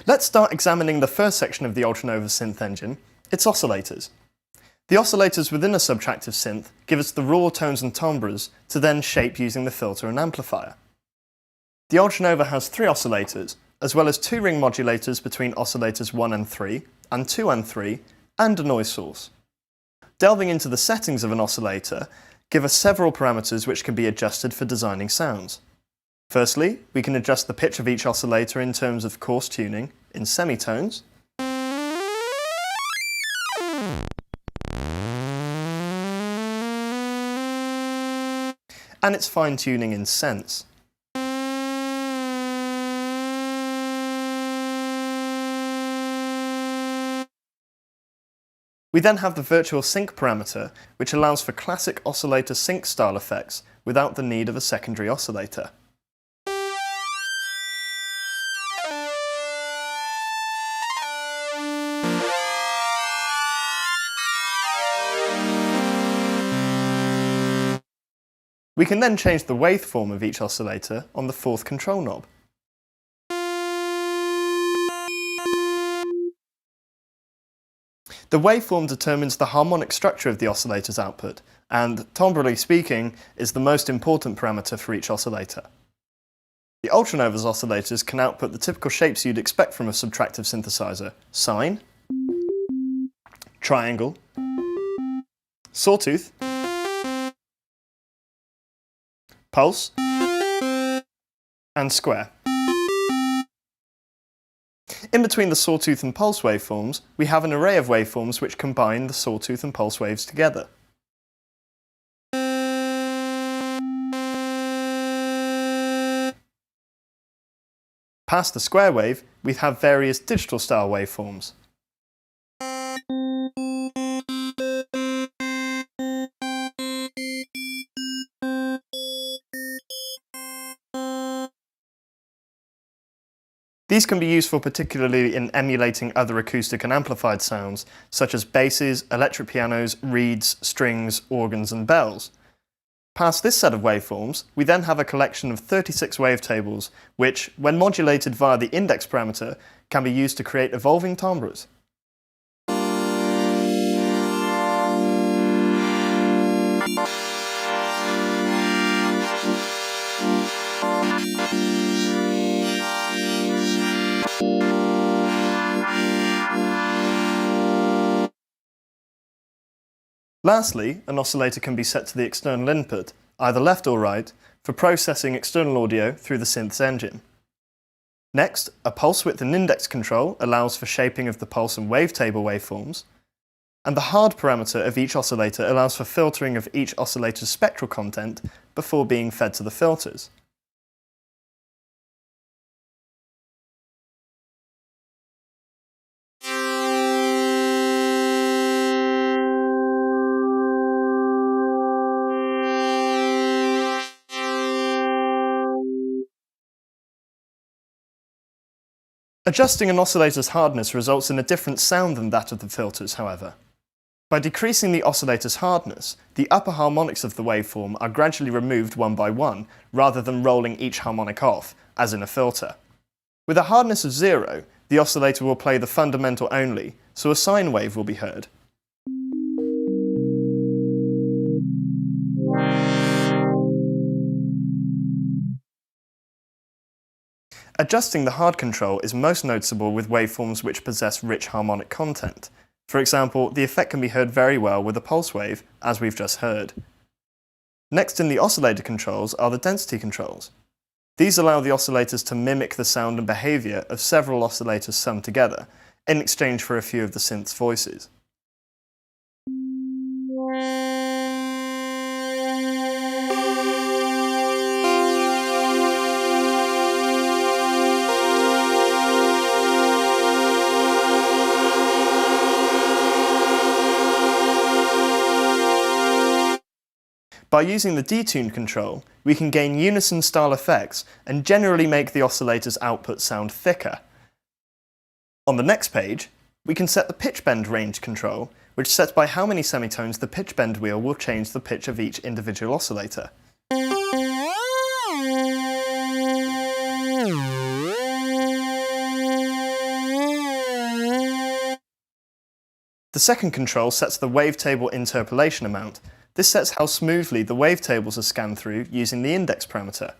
Let's start examining the first section of the Ultranova synth engine, its oscillators. The oscillators within a subtractive synth give us the raw tones and timbres to then shape using the filter and amplifier. The Ultranova has 3 oscillators, as well as 2 ring modulators between oscillators 1 and 3, and 2 and 3, and a noise source. Delving into the settings of an oscillator give us several parameters which can be adjusted for designing sounds. Firstly, we can adjust the pitch of each oscillator in terms of coarse tuning in semitones, and its fine-tuning in cents. We then have the virtual sync parameter, which allows for classic oscillator sync style effects without the need of a secondary oscillator. We can then change the waveform of each oscillator on the 4th control knob. The waveform determines the harmonic structure of the oscillator's output, and, timbrally speaking, is the most important parameter for each oscillator. The Ultranova's oscillators can output the typical shapes you'd expect from a subtractive synthesizer: sine, triangle, sawtooth, pulse, and square. In between the sawtooth and pulse waveforms, we have an array of waveforms which combine the sawtooth and pulse waves together. Past the square wave, we have various digital style waveforms. These can be useful particularly in emulating other acoustic and amplified sounds, such as basses, electric pianos, reeds, strings, organs and bells. Past this set of waveforms, we then have a collection of 36 wavetables, which, when modulated via the index parameter, can be used to create evolving timbres. Lastly, an oscillator can be set to the external input, either left or right, for processing external audio through the synth's engine. Next, a pulse width and index control allows for shaping of the pulse and wavetable waveforms, and the hard parameter of each oscillator allows for filtering of each oscillator's spectral content before being fed to the filters. Adjusting an oscillator's hardness results in a different sound than that of the filters, however. By decreasing the oscillator's hardness, the upper harmonics of the waveform are gradually removed one by one, rather than rolling each harmonic off, as in a filter. With a hardness of 0, the oscillator will play the fundamental only, so a sine wave will be heard. Adjusting the hard control is most noticeable with waveforms which possess rich harmonic content. For example, the effect can be heard very well with a pulse wave, as we've just heard. Next in the oscillator controls are the density controls. These allow the oscillators to mimic the sound and behaviour of several oscillators summed together, in exchange for a few of the synth's voices. By using the Detune control, we can gain unison style effects and generally make the oscillator's output sound thicker. On the next page, we can set the pitch bend range control, which sets by how many semitones the pitch bend wheel will change the pitch of each individual oscillator. The second control sets the wavetable interpolation amount. This sets how smoothly the wavetables are scanned through using the index parameter.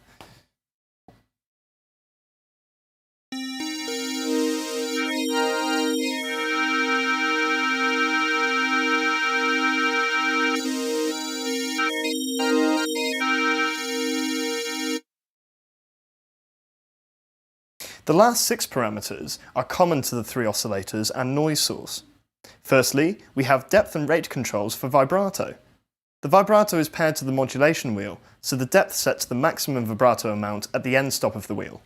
The last 6 parameters are common to the 3 oscillators and noise source. Firstly, we have depth and rate controls for vibrato. The vibrato is paired to the modulation wheel, so the depth sets the maximum vibrato amount at the end stop of the wheel.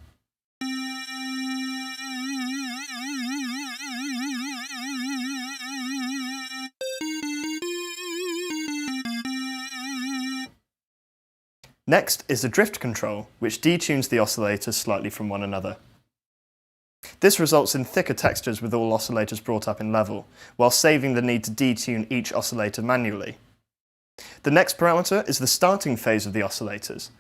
Next is the drift control, which detunes the oscillators slightly from one another. This results in thicker textures with all oscillators brought up in level, while saving the need to detune each oscillator manually. The next parameter is the starting phase of the oscillators.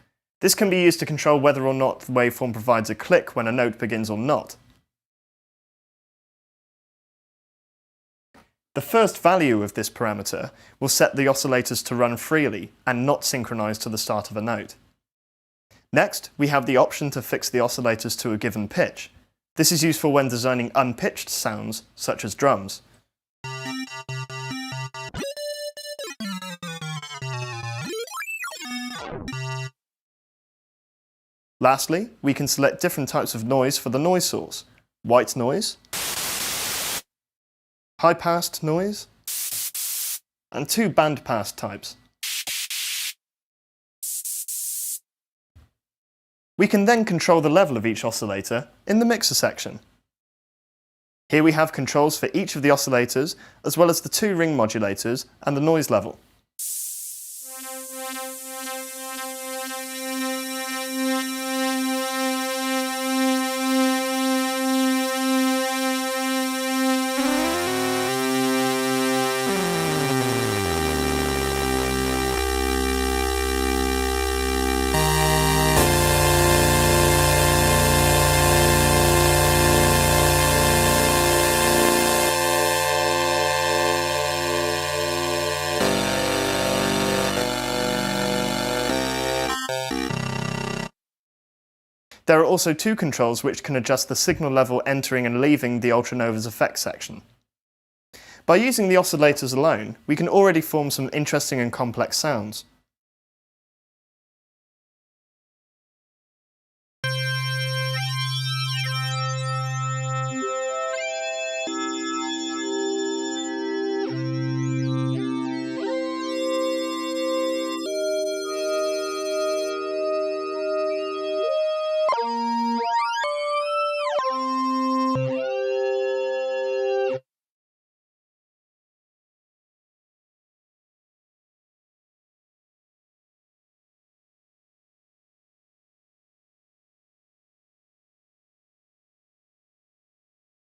This can be used to control whether or not the waveform provides a click when a note begins or not. The first value of this parameter will set the oscillators to run freely and not synchronize to the start of a note. Next, we have the option to fix the oscillators to a given pitch. This is useful when designing unpitched sounds, such as drums. Lastly, we can select different types of noise for the noise source: white noise, high-passed noise, and 2 band-passed types. We can then control the level of each oscillator in the mixer section. Here we have controls for each of the oscillators, as well as the 2 ring modulators and the noise level. There are also 2 controls which can adjust the signal level entering and leaving the Ultranova's effects section. By using the oscillators alone, we can already form some interesting and complex sounds.